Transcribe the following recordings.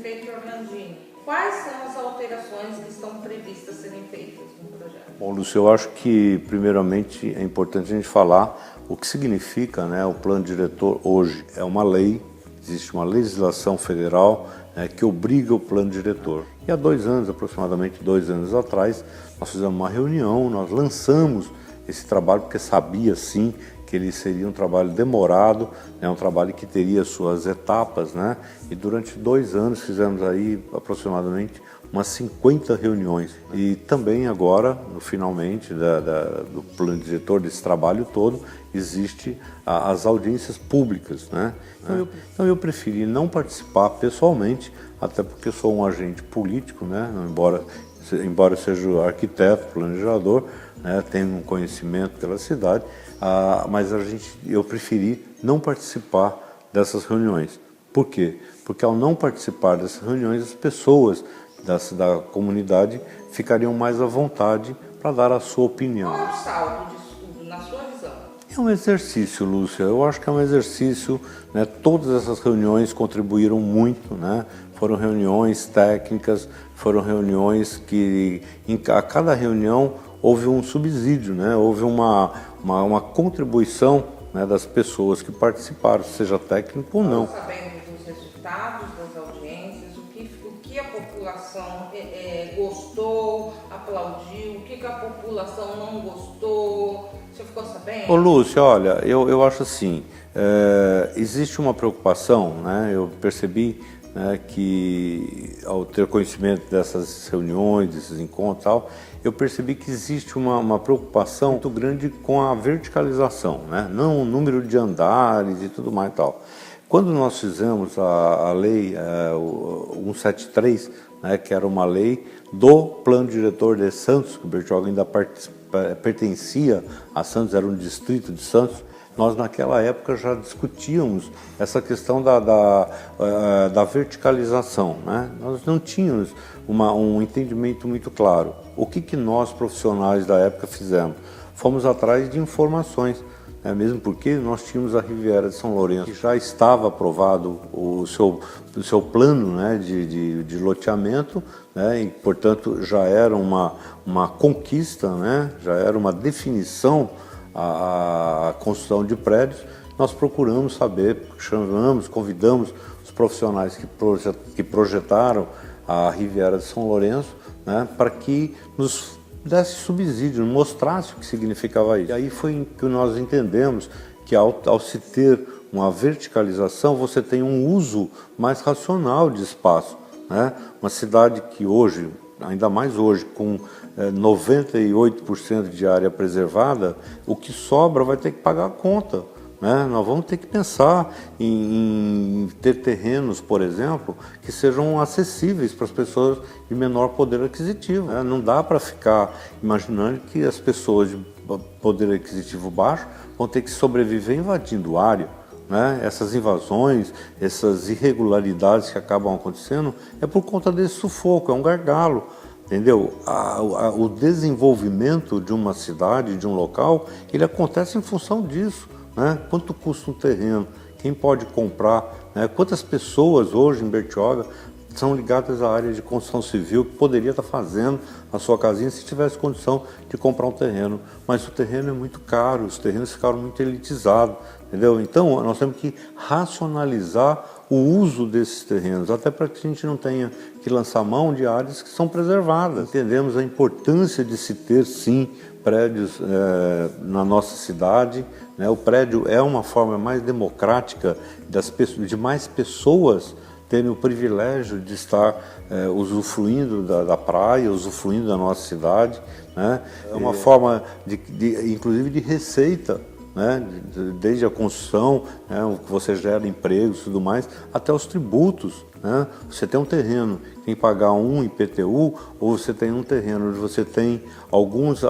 Prefeito Orlandini, quais são as alterações que estão previstas serem feitas no projeto? Bom, Lúcio, eu acho que, primeiramente, é importante a gente falar o que significa, né, o plano diretor hoje. É uma lei, existe uma legislação federal, né, que obriga o plano diretor. E há 2 anos, aproximadamente 2 anos atrás, nós fizemos uma reunião, nós lançamos esse trabalho porque sabia, sim, que ele seria um trabalho demorado, né, um trabalho que teria suas etapas, né, e durante 2 anos fizemos aí aproximadamente umas 50 reuniões. E também agora, finalmente, do plano diretor desse trabalho todo, existe as audiências públicas, né? Então eu preferi não participar pessoalmente, até porque eu sou um agente político, né, embora eu seja arquiteto, planejador, né, tenho um conhecimento pela cidade, mas eu preferi não participar dessas reuniões. Por quê? Porque ao não participar dessas reuniões, as pessoas da comunidade ficariam mais à vontade para dar a sua opinião. Qual é o saldo disso tudo, na sua visão? É um exercício, Lúcia, eu acho que é um exercício, né? Todas essas reuniões contribuíram muito, né? Foram reuniões técnicas, foram reuniões que a cada reunião houve um subsídio, né? Houve uma contribuição, né, das pessoas que participaram, seja técnico ou não. Sabendo dos resultados das audiências, o que a população gostou, aplaudiu, o que a população não gostou, você ficou sabendo? Ô Lúcio, olha, eu acho assim, existe uma preocupação, né? Eu percebi, né, que ao ter conhecimento dessas reuniões, desses encontros e tal, eu percebi que existe uma preocupação muito grande com a verticalização, né? Não o número de andares e tudo mais e tal. Quando nós fizemos a lei 173, né, que era uma lei do plano diretor de Santos, que o Bertioga ainda pertencia a Santos, era um distrito de Santos, nós naquela época já discutíamos essa questão da verticalização, né? Nós não tínhamos um entendimento muito claro. O que nós profissionais da época fizemos? Fomos atrás de informações, né? Mesmo porque nós tínhamos a Riviera de São Lourenço, que já estava aprovado o seu plano, né, de loteamento, né? E, portanto, já era uma conquista, né? Já era uma definição a construção de prédios. Nós procuramos saber, convidamos os profissionais que projetaram a Riviera de São Lourenço, né, para que nos desse subsídio, mostrasse o que significava isso. E aí foi que nós entendemos que ao se ter uma verticalização, você tem um uso mais racional de espaço, né? Uma cidade que hoje, ainda mais hoje, com 98% de área preservada, o que sobra vai ter que pagar a conta, né? Nós vamos ter que pensar em ter terrenos, por exemplo, que sejam acessíveis para as pessoas de menor poder aquisitivo, né? Não dá para ficar imaginando que as pessoas de poder aquisitivo baixo vão ter que sobreviver invadindo área, né? Essas invasões, essas irregularidades que acabam acontecendo é por conta desse sufoco, é um gargalo. Entendeu? O desenvolvimento de uma cidade, de um local, ele acontece em função disso, né? Quanto custa um terreno? Quem pode comprar? Né? Quantas pessoas hoje em Bertioga são ligadas à área de construção civil que poderia estar fazendo a sua casinha se tivesse condição de comprar um terreno? Mas o terreno é muito caro, os terrenos ficaram muito elitizados, entendeu? Então nós temos que racionalizar o uso desses terrenos, até para que a gente não tenha que lançar mão de áreas que são preservadas. Entendemos a importância de se ter, sim, prédios na nossa cidade, né? O prédio é uma forma mais democrática de mais pessoas terem o privilégio de estar usufruindo da praia, usufruindo da nossa cidade, né? É uma forma, inclusive, de receita, né? Desde a construção, né, o que você gera empregos e tudo mais, até os tributos, né? Você tem um terreno, tem que pagar um IPTU, ou você tem um terreno onde você tem alguns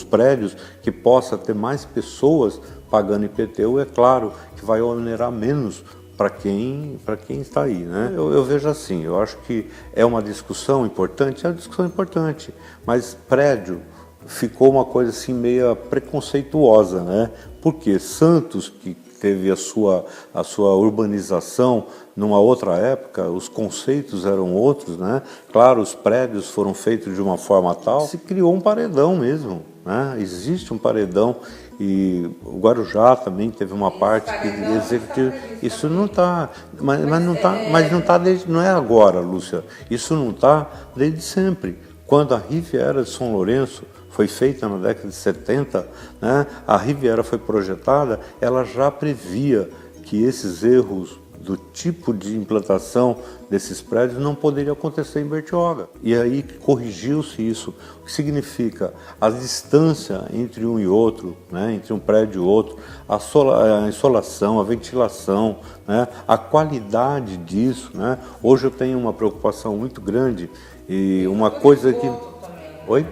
prédios que possa ter mais pessoas pagando IPTU, é claro que vai onerar menos para quem está aí, né? Eu vejo assim, eu acho que é uma discussão importante, mas prédio ficou uma coisa assim meio preconceituosa, né? Porque Santos, que teve a sua urbanização numa outra época, os conceitos eram outros, né? Claro, os prédios foram feitos de uma forma tal, se criou um paredão mesmo, né? Existe um paredão e o Guarujá também teve uma parte que executiva. Isso não está, mas não está desde, não é agora, Lúcia. Isso não está desde sempre. Quando a Riviera de São Lourenço foi feita na década de 70, né? A Riviera foi projetada, ela já previa que esses erros do tipo de implantação desses prédios não poderia acontecer em Bertioga. E aí corrigiu-se isso, o que significa a distância entre um e outro, né, entre um prédio e outro, a insolação, a ventilação, né, a qualidade disso. Né. Hoje eu tenho uma preocupação muito grande e uma coisa que... Oi?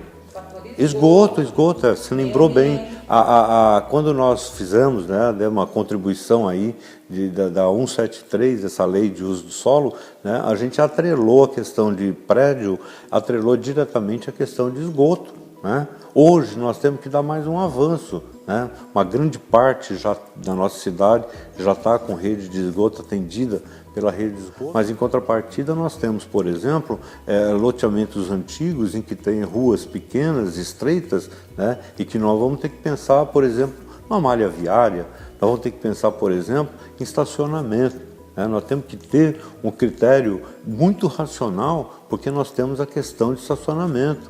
Esgoto, você lembrou bem. Quando nós fizemos, né, deu uma contribuição aí da 173, essa lei de uso do solo, né, a gente atrelou a questão de prédio, atrelou diretamente a questão de esgoto. Né? Hoje nós temos que dar mais um avanço. Né? Uma grande parte já da nossa cidade já está com rede de esgoto atendida pela rede de esgoto, mas em contrapartida nós temos, por exemplo, loteamentos antigos em que tem ruas pequenas, estreitas, né? E que nós vamos ter que pensar, por exemplo, numa malha viária, nós vamos ter que pensar, por exemplo, em estacionamento. Né? Nós temos que ter um critério muito racional, porque nós temos a questão de estacionamento.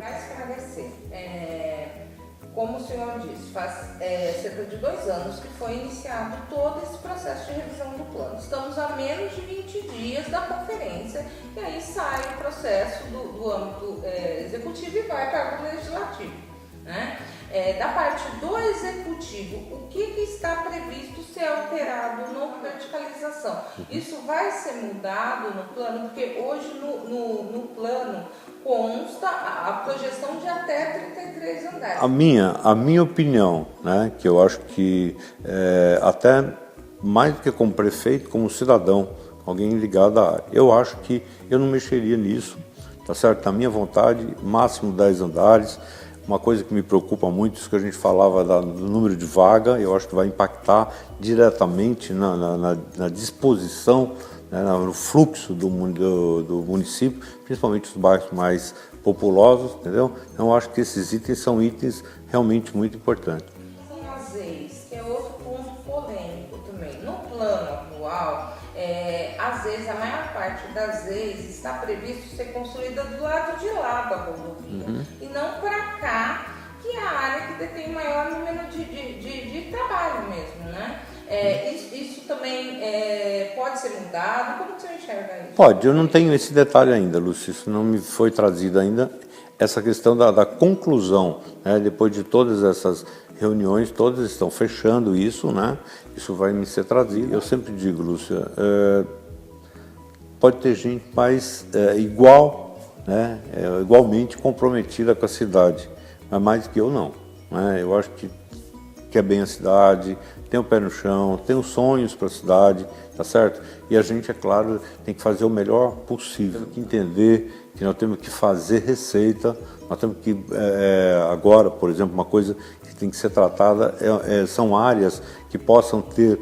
Como o senhor disse, faz cerca de 2 anos que foi iniciado todo esse processo de revisão do plano. Estamos a menos de 20 dias da conferência e aí sai o processo do âmbito executivo e vai para o legislativo. Né? Da parte do executivo, o que está previsto ser alterado na verticalização? Isso vai ser mudado no plano, porque hoje no plano consta a projeção de até 33 andares. A minha opinião, né, que eu acho que até mais do que como prefeito, como cidadão, alguém ligado à área, eu acho que eu não mexeria nisso, tá certo? Na minha vontade, máximo 10 andares. Uma coisa que me preocupa muito, isso que a gente falava do número de vaga, eu acho que vai impactar diretamente na disposição, né, no fluxo do município, principalmente os bairros mais populosos, entendeu? Então eu acho que esses itens são itens realmente muito importantes. Tem as EIs, que é outro ponto polêmico também. No plano atual, às vezes a maior parte das EIs está previsto ser construída do lado de lá da rodovia, e não para cá, que é a área que detém o maior número de trabalho mesmo, né? Isso também pode ser mudado? Como você enxerga isso? Pode, eu não tenho esse detalhe ainda, Lúcia, isso não me foi trazido ainda, essa questão da conclusão, né? Depois de todas essas reuniões, todas estão fechando isso, né? Isso vai me ser trazido. Eu sempre digo, Lúcia, pode ter gente mais igual, né? Igualmente comprometida com a cidade, mas mais que eu não. Né? Eu acho que quer bem a cidade, tem o pé no chão, tem os sonhos para a cidade, tá certo? E a gente, é claro, tem que fazer o melhor possível. Temos que entender que nós temos que fazer receita, nós temos que, agora, por exemplo, uma coisa que tem que ser tratada são áreas que possam ter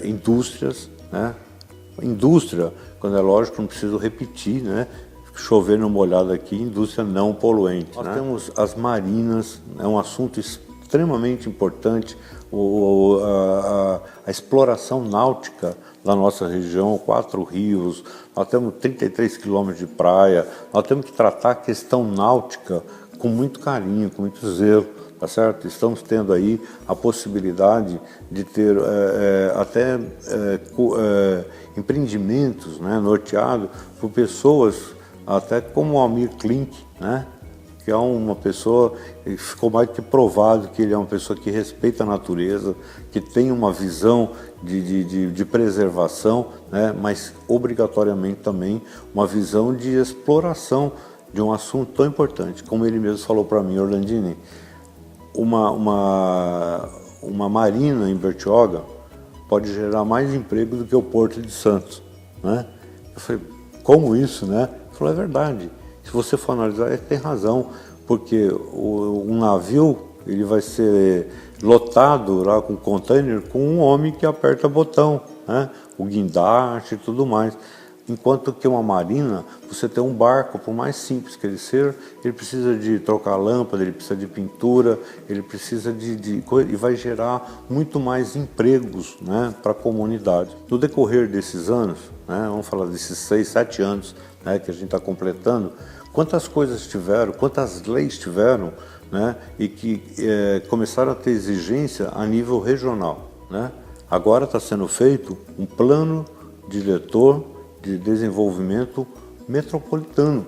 indústrias, né? Indústria, quando é lógico, não preciso repetir, né? Chover no molhado aqui, indústria não poluente. Nós temos as marinas, é um assunto extremamente importante, a exploração náutica da nossa região, 4 rios, nós temos 33 quilômetros de praia, nós temos que tratar a questão náutica com muito carinho, com muito zelo, tá certo? Estamos tendo aí a possibilidade de ter empreendimentos, né, norteados por pessoas até como o Almir Klink, né? Que é uma pessoa, ficou mais que provado que ele é uma pessoa que respeita a natureza, que tem uma visão de preservação, né? Mas obrigatoriamente também uma visão de exploração de um assunto tão importante, como ele mesmo falou para mim, Orlandini, uma marina em Bertioga pode gerar mais emprego do que o Porto de Santos, né? Eu falei, como isso, né? Ele falou, é verdade. Se você for analisar, ele tem razão, porque um navio ele vai ser lotado lá com container com um homem que aperta botão, né? O guindaste e tudo mais. Enquanto que uma marina, você tem um barco, por mais simples que ele seja, ele precisa de trocar lâmpada, ele precisa de pintura, ele precisa de coisa, e vai gerar muito mais empregos, né, para a comunidade. No decorrer desses anos, né, vamos falar desses 6, 7 anos, né, que a gente está completando, quantas coisas tiveram, quantas leis tiveram, né, e que começaram a ter exigência a nível regional, né? Agora está sendo feito um plano diretor de desenvolvimento metropolitano.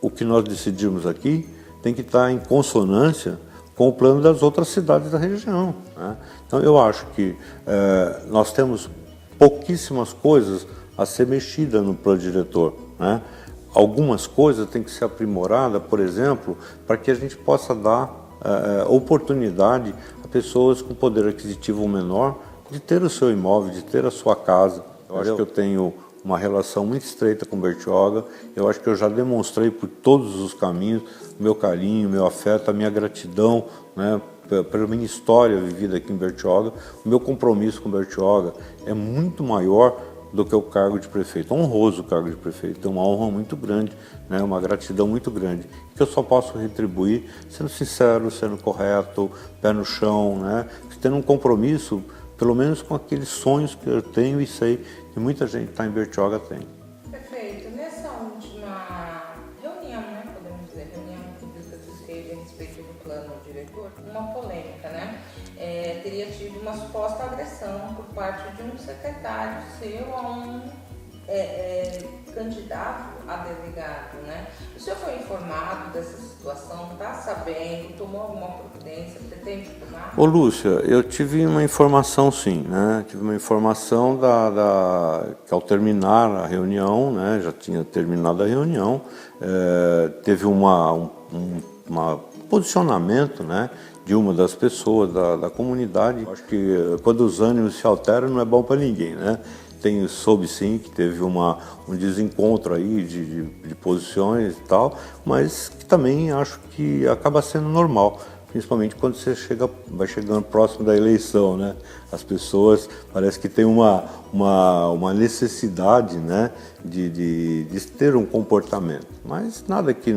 O que nós decidimos aqui tem que estar em consonância com o plano das outras cidades da região, né? Então eu acho que nós temos pouquíssimas coisas a ser mexidas no plano diretor, né? Algumas coisas têm que ser aprimoradas, por exemplo, para que a gente possa dar oportunidade a pessoas com poder aquisitivo menor de ter o seu imóvel, de ter a sua casa. Eu acho que eu tenho uma relação muito estreita com Bertioga. Eu acho que eu já demonstrei por todos os caminhos o meu carinho, o meu afeto, a minha gratidão, né, pela minha história vivida aqui em Bertioga. O meu compromisso com Bertioga é muito maior do que o cargo de prefeito. Honroso o cargo de prefeito, é uma honra muito grande, né, uma gratidão muito grande, que eu só posso retribuir sendo sincero, sendo correto, pé no chão, né, tendo um compromisso pelo menos com aqueles sonhos que eu tenho e sei que muita gente que está em Bertioga tem. Perfeito. Nessa última reunião, né, podemos dizer, reunião pública que teve a respeito do plano diretor, uma polêmica, né? Teria tido uma suposta agressão por parte de um secretário seu a um candidato a delegado, né? O senhor foi informado dessa situação, está sabendo, tomou alguma providência, pretende tomar? Ô Lúcia, eu tive uma informação sim, né? Tive uma informação que ao terminar a reunião, né? Já tinha terminado a reunião, teve um posicionamento, né, de uma das pessoas da comunidade. Acho que quando os ânimos se alteram não é bom para ninguém, né? Soube sim que teve um desencontro aí de posições e tal, mas que também acho que acaba sendo normal, principalmente quando você vai chegando próximo da eleição, né? As pessoas parece que têm uma necessidade, né, de ter um comportamento, mas nada que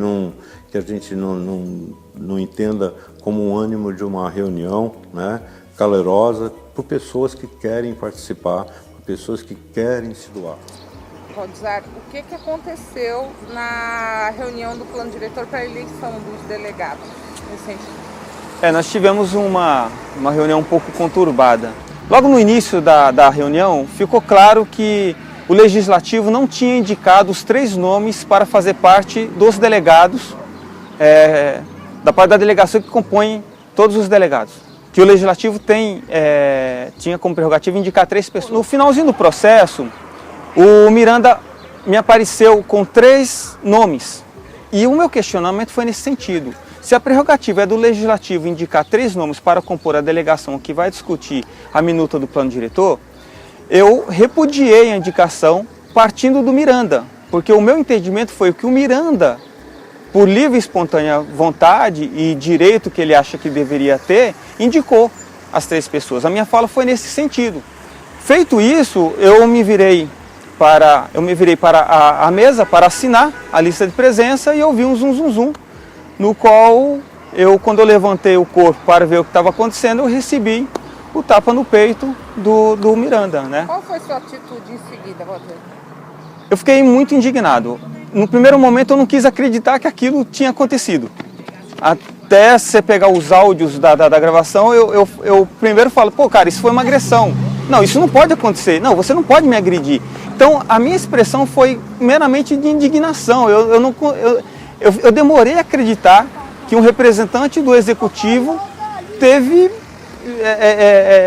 a gente não entenda como um ânimo de uma reunião, né, calorosa, por pessoas que querem participar, pessoas que querem se doar. Rodzar, o que aconteceu na reunião do plano diretor para a eleição dos delegados recentemente? Nós tivemos uma reunião um pouco conturbada. Logo no início da reunião, ficou claro que o Legislativo não tinha indicado os 3 nomes para fazer parte dos delegados, da parte da delegação que compõe todos os delegados. Que o Legislativo tinha como prerrogativa indicar 3 pessoas. No finalzinho do processo, o Miranda me apareceu com 3 nomes. E o meu questionamento foi nesse sentido. Se a prerrogativa é do Legislativo indicar 3 nomes para compor a delegação que vai discutir a minuta do plano diretor, eu repudiei a indicação partindo do Miranda. Porque o meu entendimento foi que o Miranda, por livre e espontânea vontade e direito que ele acha que deveria ter, indicou as 3 pessoas. A minha fala foi nesse sentido. Feito isso, eu me virei para a mesa para assinar a lista de presença e ouvi um zum zum zum, no qual quando eu levantei o corpo para ver o que estava acontecendo, eu recebi o tapa no peito do Miranda, né? Qual foi sua atitude em seguida, Walter? Eu fiquei muito indignado. No primeiro momento eu não quis acreditar que aquilo tinha acontecido. Até você pegar os áudios da gravação, eu primeiro falo, pô cara, isso foi uma agressão. Não, isso não pode acontecer. Não, você não pode me agredir. Então a minha expressão foi meramente de indignação. Eu demorei a acreditar que um representante do Executivo teve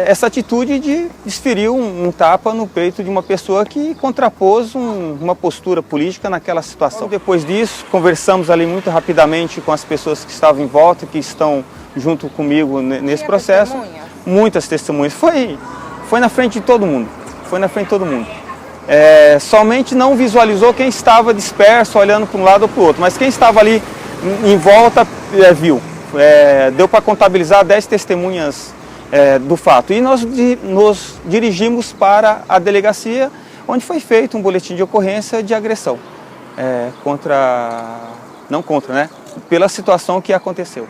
essa atitude de desferir um tapa no peito de uma pessoa que contrapôs uma postura política naquela situação. Depois disso, conversamos ali muito rapidamente com as pessoas que estavam em volta, que estão junto comigo nesse processo. Muitas testemunhas. Foi na frente de todo mundo. Foi na frente de todo mundo. Somente não visualizou quem estava disperso, olhando para um lado ou para o outro, mas quem estava ali em volta viu. deu para contabilizar 10 testemunhas do fato. E nós nos dirigimos para a delegacia, onde foi feito um boletim de ocorrência de agressão. Pela situação que aconteceu.